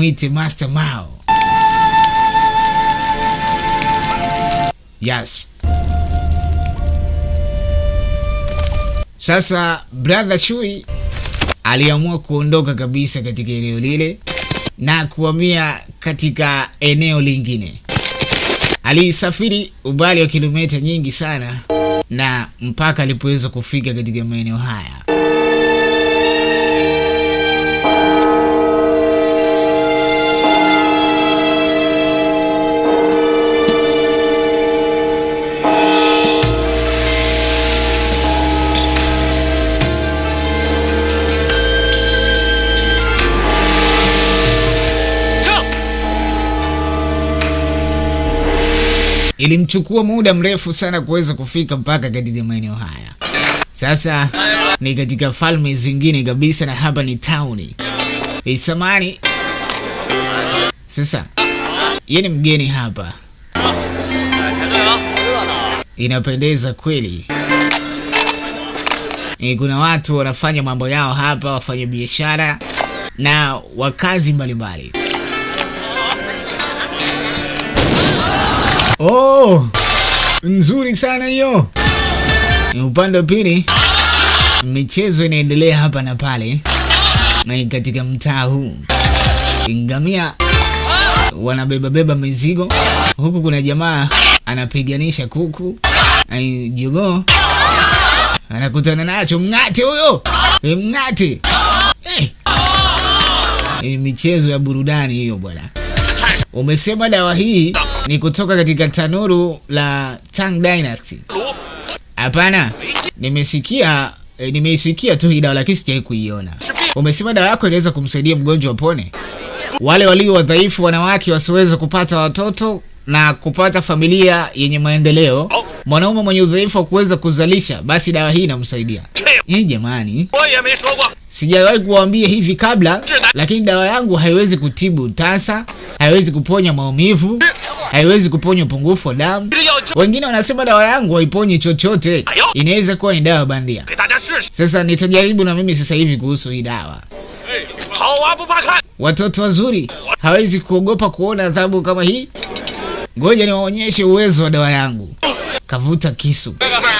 muite Master Mao. Yes. Sasa brother Shui aliamua kuondoka kabisa katika eneo lile na kuhamia katika eneo lingine. Alisafiri umbali wa kilomita nyingi sana na mpaka alipoweza kufika katika maeneo haya. Ilimchukua muda mrefu sana kuweza kufika mpaka katika maeneo haya. Sasa ni katika falme zingine kabisa na hapa ni tauni. Samani. Sasa yeye ni mgeni hapa. Inapendeza kweli. Kuna watu wanafanya mambo yao hapa, wafanya biashara na wakazi mbalimbali. Oh, nzuri sana hiyo. Upande wa pili michezo inaendelea hapa na pale. Na katika mtaa huu ngamia wanabeba mizigo. Huku kuna jamaa anapiganisha kuku. Jogoo anakutana nacho mng'ate huyo. Mng'ate. Michezo ya burudani hiyo bwana. Umesema dawa hii ni kutoka katika tanuru la Tang Dynasty. Hapana, nimeisikia tu hii dawa lakini sijawahi kuiona. Umesema dawa yako inaweza kumsaidia mgonjwa apone. Wale walio wadhaifu, wanawake wasiweze kupata watoto na kupata familia yenye maendeleo, mwanaume mwenye udhaifu wa kuweza kuzalisha, basi dawa hii inamsaidia. Jamani, sijawahi kuwaambia hivi kabla, lakini dawa yangu haiwezi kutibu tasa, haiwezi kuponya maumivu, haiwezi kuponya upungufu wa damu. Wengine wanasema dawa yangu haiponyi chochote, inaweza kuwa ni dawa bandia. Sasa nitajaribu na mimi sasa hivi kuhusu hii dawa. Watoto wazuri hawezi kuogopa kuona adhabu kama hii. Ngoja niwaonyeshe uwezo wa dawa yangu. Kavuta kisu.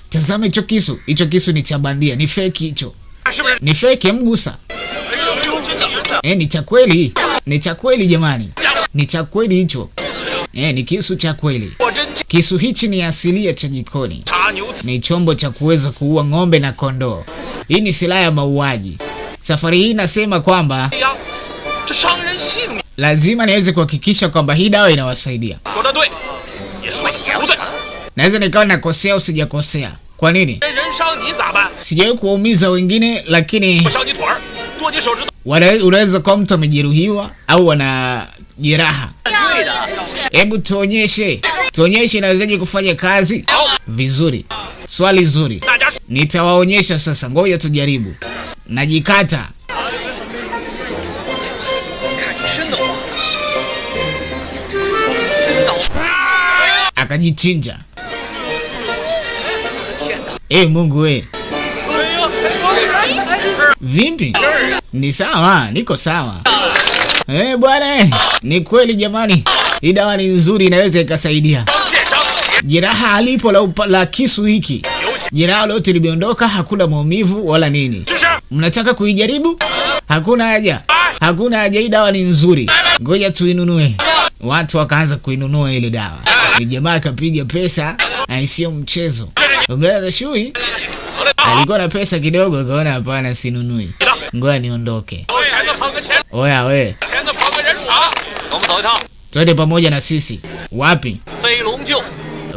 Tazama hicho kisu. Hicho kisu ni cha bandia, ni fake hicho. Ni fake, mgusa. Ni cha kweli. Ni cha kweli jamani. Ni cha kweli hicho. Ni kisu cha kweli. Kisu hichi ni asilia cha jikoni. Ni chombo cha kuweza kuua ng'ombe na kondoo. Hii ni silaha ya mauaji. Safari hii nasema kwamba lazima niweze kuhakikisha kwamba hii dawa inawasaidia. Naweza nikawa nakosea au sijakosea. Kwa nini? Sijawahi kuwaumiza wengine, lakini unaweza kuwa mtu amejeruhiwa au wana jeraha. Hebu tuonyeshe inawezaje kufanya kazi vizuri. Swali zuri. Nitawaonyesha sasa, ngoja tujaribu. Najikata. Akajichinja. Mungu we. Vipi? Ni sawa, niko sawa. Bwana, ni kweli jamani. Hii dawa ni nzuri, inaweza ikasaidia. Jeraha alipo la kisu hiki. Jeraha lote limeondoka, hakuna maumivu wala nini. Mnataka kuijaribu? Hakuna haja. Hakuna haja, hii dawa ni nzuri. Ngoja tuinunue. Watu wakaanza kuinunua ile dawa. Ni jamaa akapiga pesa, sio mchezo. Brother Shui alikuwa na pesa kidogo, akaona hapana, sinunui. Ngoja niondoke. Oya we. Twende pamoja na sisi. Wapi?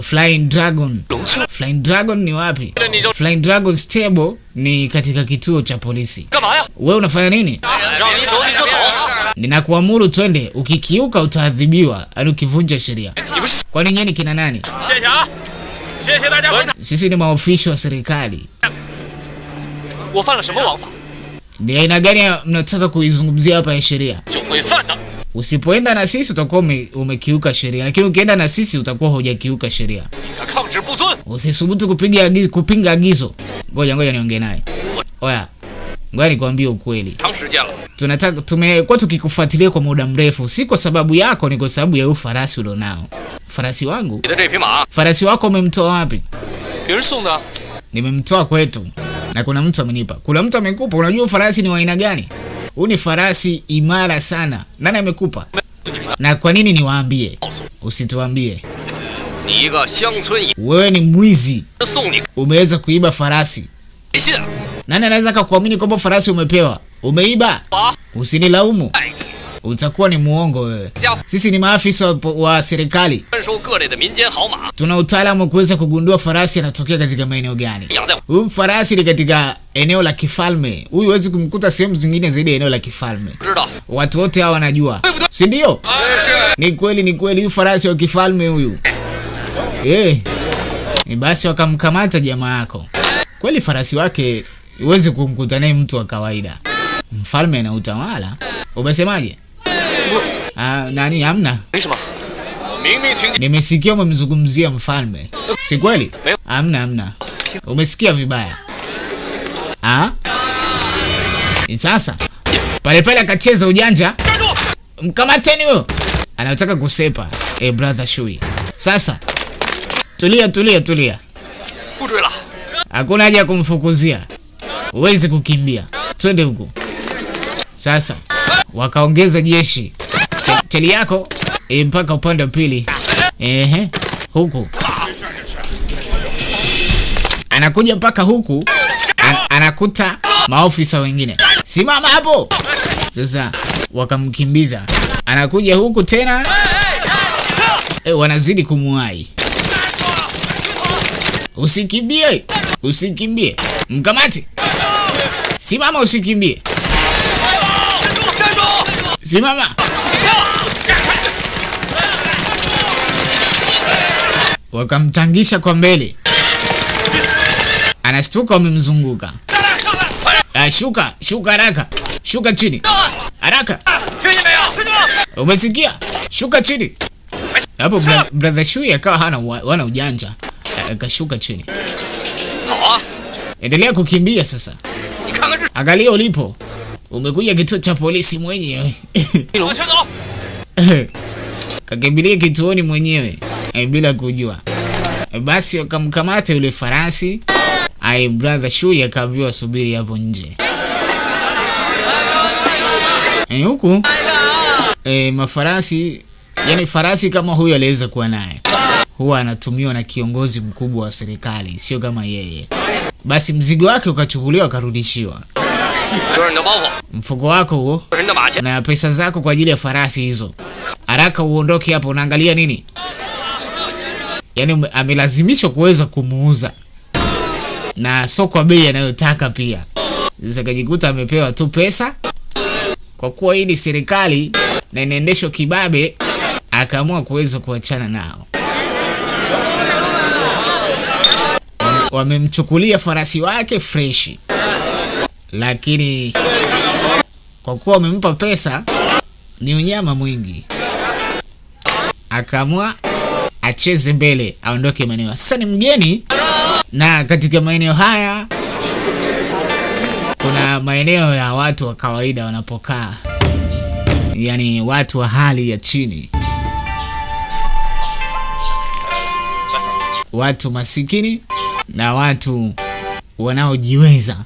Flying Dragon. Flying Dragon ni wapi? Flying Dragon stable ni katika kituo cha polisi. Wewe unafanya nini? Ninakuamuru twende, ukikiuka utaadhibiwa, au ukivunja sheria. Kwani nyinyi kina nani? Sisi ni maofisa wa serikali. Ni aina gani mnataka kuizungumzia hapa ya sheria? Usipoenda na sisi utakuwa umekiuka sheria, lakini ukienda na sisi utakuwa hujakiuka sheria. Usisubutu kupinga agizo. Ngoja niongee naye. Oya, Ngoja nikwambie ukweli. Tumekuwa tukikufuatilia kwa muda mrefu, si kwa sababu yako, ni kwa sababu ya farasi ulionao. Farasi wangu? Farasi wako umemtoa wapi? Nimemtoa kwetu. Na kuna mtu amenipa. Kuna mtu amekupa. Unajua farasi ni wa aina gani? Huu ni farasi imara sana. Nani amekupa? Na kwa nini niwaambie? Usituambie. Wewe ni mwizi. Umeweza kuiba farasi. Nani anaweza kukuamini kwamba farasi umepewa? Umeiba? Usinilaumu. Utakuwa ni muongo wewe. Sisi ni maafisa wa serikali. Tuna utaalamu kuweza kugundua farasi anatokea katika maeneo gani. Huyu farasi ni katika eneo la kifalme. Huyu huwezi kumkuta sehemu zingine zaidi ya eneo la kifalme. Watu wote hao wanajua. Si ndio? Ni kweli huyu farasi wa kifalme huyu. Ni basi wakamkamata jamaa yako. Kweli farasi wake huwezi kumkuta naye mtu wa kawaida. Mfalme na utawala. Umesemaje? Nani hamna? Nimesikia umemzungumzia mfalme. Si kweli? Hamna. Umesikia vibaya. Sasa pale akacheza ujanja. Mkamateni huyo. Anataka kusepa. Brother Shui. Sasa tulia. Hakuna haja ya kumfukuzia. Uwezi kukimbia. Twende huko. Sasa wakaongeza jeshi. Cheli yako mpaka upande wa pili. Huku. Anakuja mpaka huku. Anakuta maofisa wengine. Simama hapo. Sasa wakamkimbiza. Anakuja huku tena. Wanazidi kumuai. Usikimbie. Mkamati. Simama, usikimbie. Simama. Wakamtangisha kwa mbele. Anastuka, wamemzunguka. Shuka haraka. Shuka chini. Haraka. Umesikia? Shuka chini. Hapo brother Shui akawa hana ujanja. Akashuka chini. Endelea kukimbia sasa. Angalia ulipo. Umekuja kituo cha polisi mwenyewe. Kakimbilia kituoni mwenyewe bila kujua. Basi wakamkamata yule farasi. Brother Shui akaambiwa subiri hapo nje. Huku mafarasi, yani farasi kama huyu aliweza kuwa naye, huwa anatumiwa na kiongozi mkubwa wa serikali, sio kama yeye. Basi mzigo wake ukachukuliwa, akarudishiwa. Mfuko wako huo na pesa zako kwa ajili ya farasi hizo. Haraka uondoke hapo. Unaangalia nini? Yani amelazimishwa kuweza kumuuza, na sio kwa bei anayotaka pia. Sasa kajikuta amepewa tu pesa. Kwa kuwa hii ni serikali na inaendeshwa kibabe, akaamua kuweza kuachana nao. Wamemchukulia farasi wake freshi, lakini kwa kuwa wamempa pesa, ni unyama mwingi, akaamua acheze mbele, aondoke maeneo. Sasa ni mgeni, na katika maeneo haya kuna maeneo ya watu wa kawaida wanapokaa, yani watu wa hali ya chini, watu masikini na watu wanaojiweza.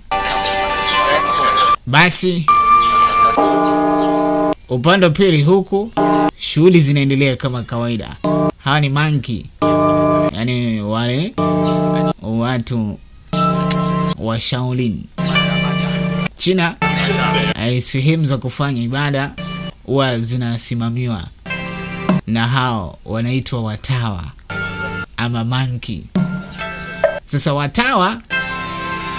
Basi upande wa pili huku shughuli zinaendelea kama kawaida. Hawa ni monkey, yani wale watu wa Shaolin. China sehemu za kufanya ibada huwa zinasimamiwa na hao wanaitwa watawa ama monkey. Sasa watawa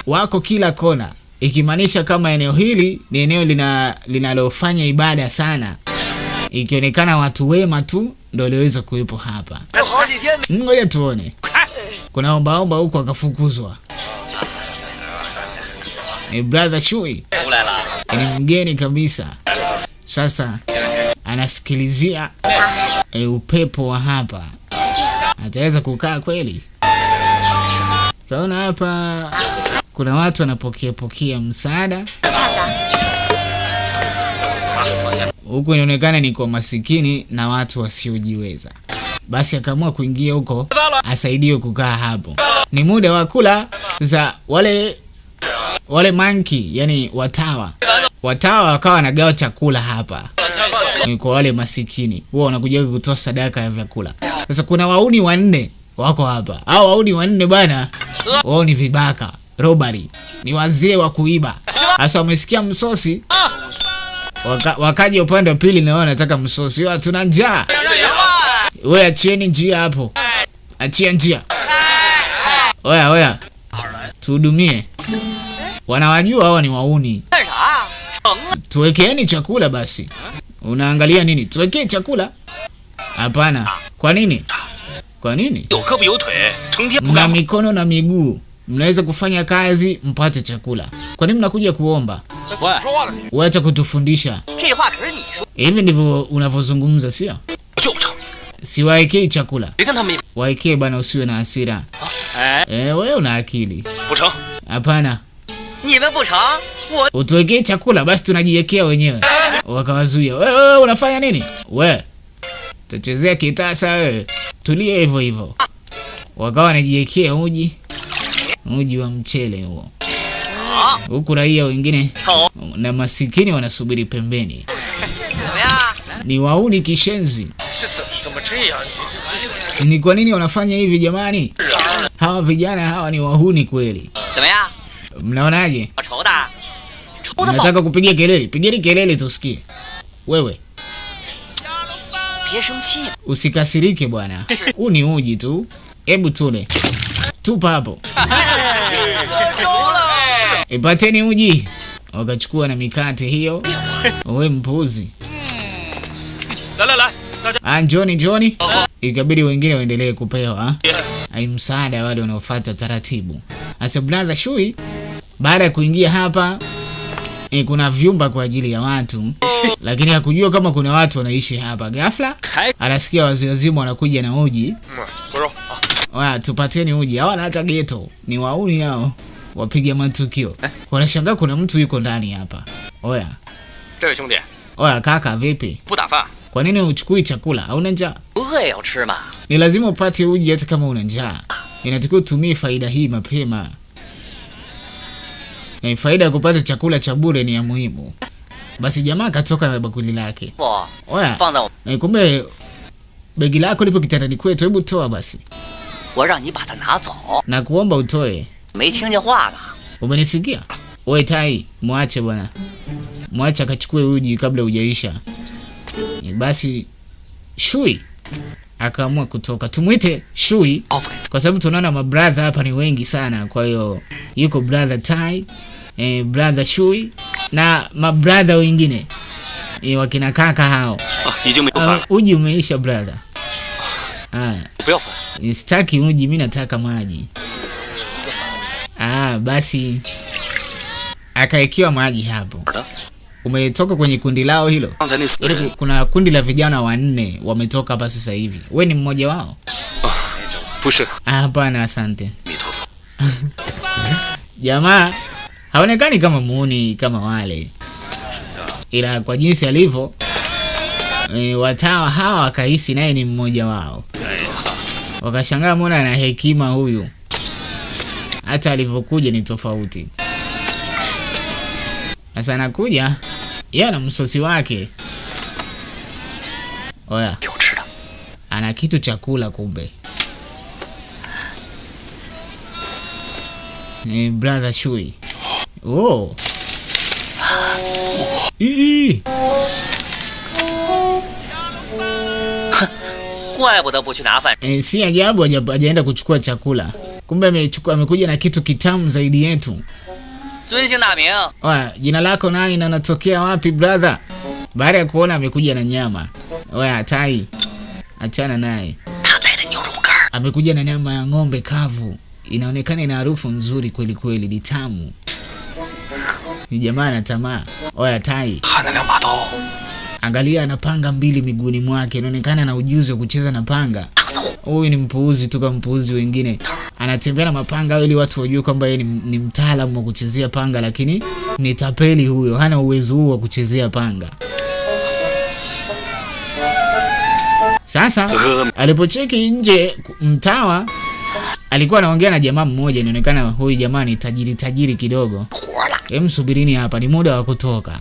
wako kila kona, ikimaanisha kama eneo hili ni eneo linalofanya ibada sana, ikionekana watu wema tu ndio waliweza kuwepo hapa. Ngoja tuone. Kuna ombaomba huko akafukuzwa. Brother Shui ni mgeni kabisa. Sasa anasikilizia upepo wa hapa. Ataweza kukaa kweli? Kaona hapa kuna watu wanapokea msaada. huku inaonekana ni kwa masikini na watu wasiojiweza. Basi akaamua kuingia huko asaidiwe kukaa hapo. Ni muda wa kula za wale monkey, yani watawa. Watawa wakawa wanagawa chakula hapa kwa wale masikini. Wao wanakuja kutoa sadaka ya vyakula. Sasa kuna wauni 4 wako hapa. Hao wauni 4 bana, wao ni vibaka, robbery. Ni wazee wa kuiba. Sasa wamesikia msosi. Wakaja upande wa pili na wao wanataka msosi. Wao tuna njaa. Wewe achieni njia hapo. Achia njia. Oya. Tuhudumie. Wanawajua hawa ni wauni. Tuwekeeni chakula basi. Unaangalia nini? Tuwekee chakula? Hapana. Kwa nini? Kwa nini? Mna mikono na miguu. Mnaweza kufanya kazi mpate chakula. Kwa nini mnakuja kuomba? Wacha kutufundisha. Hivi ndivyo unavyozungumza, sio? Siwaekei chakula. Waekee bana, usiwe na hasira. Wewe una akili. Hapana. Utuwekee chakula basi tunajiwekea wenyewe. Wakawazuia. Wewe unafanya nini? Wewe tutachezea kitasa wewe. Tulie hivyo hivyo. Wakawa wanajiwekea uji wa mchele huo. Huku raia wengine na masikini wanasubiri pembeni. Ni wauni kishenzi. Ni kwa nini wanafanya hivi jamani? Hawa vijana hawa ni wahuni kweli. Mnaonaje? Nataka kupigia kelele. Pigeni kelele tusikie. Wewe usikasirike bwana. Huu ni uji tu. Hebu tule. Tupa hapo. Ipateni uji. Wakachukua na mikate hiyo. Wewe mpuzi. Njoni. Ikabidi wengine waendelee kupewa msaada wale wanaofuata taratibu. Asa brother Shui baada ya kuingia hapa kuna vyumba kwa ajili ya watu, lakini hakujua kama kuna watu wanaishi hapa. Ghafla anasikia wazee wazima wanakuja na uji. Tupateni uji. Hawana hata ghetto. Ni wauni hao. Wapiga matukio. Wanashangaa kuna mtu yuko ndani hapa. Oya kaka, vipi? Kwa nini uchukui chakula? Hauna njaa? Ni lazima upate uji hata kama una njaa. Inatakiwa utumie faida hii mapema. Faida ya kupata chakula cha bure ni ya muhimu. Basi jamaa katoka na bakuli lake. Kumbe begi lako lipo kitandani kwetu, hebu toa basi. Na kuomba utoe. Umenisikia? Wewe Tai, muache bwana. Muache akachukue uji kabla hujaisha. Basi Shui akaamua kutoka. Tumuite Shui kwa sababu tunaona mabrother hapa ni wengi sana. Kwa hiyo yuko brother Tai, brother Shui na mabrother wengine wakina kaka hao. Uji umeisha brother. Sitaki uji, mimi nataka maji. Basi akaekiwa maji hapo. Umetoka kwenye kundi lao hilo? Kuna kundi la vijana 4 wametoka hapa sasa hivi. Wewe ni mmoja wao? Hapana, asante. Jamaa haonekani kama muuni kama wale, ila kwa jinsi alivyo watawa hawa wakahisi naye ni mmoja wao. Wakashangaa mbona ana hekima huyu, hata alivyokuja ni tofauti. Sasa anakuja yeye na msosi wake. Ana kitu cha kula kumbe. Brother Shui. Si ajabu hajaenda kuchukua chakula. Kumbe amekuja na kitu kitamu zaidi yetu. Jina lako nani na unatokea wapi brother? Baada ya kuona amekuja na nyama. Tai, achana naye. Amekuja na nyama ya ng'ombe kavu. Inaonekana ina harufu nzuri kweli kweli, ni tamu. Ni jamaa na tamaa. Tai. Angalia ana panga 2 miguuni mwake. Inaonekana ana ujuzi wa kucheza na panga. Huyu ni mpuuzi tu kama mpuuzi wengine. Anatembea na mapanga ili watu wajue kwamba yeye ni mtaalamu wa kuchezea panga, lakini ni tapeli huyo. Hana uwezo huo wa kuchezea panga. Sasa alipocheki nje, mtawa alikuwa anaongea na jamaa mmoja, inaonekana huyu jamaa ni tajiri kidogo. Subirini hapa, ni muda wa kutoka.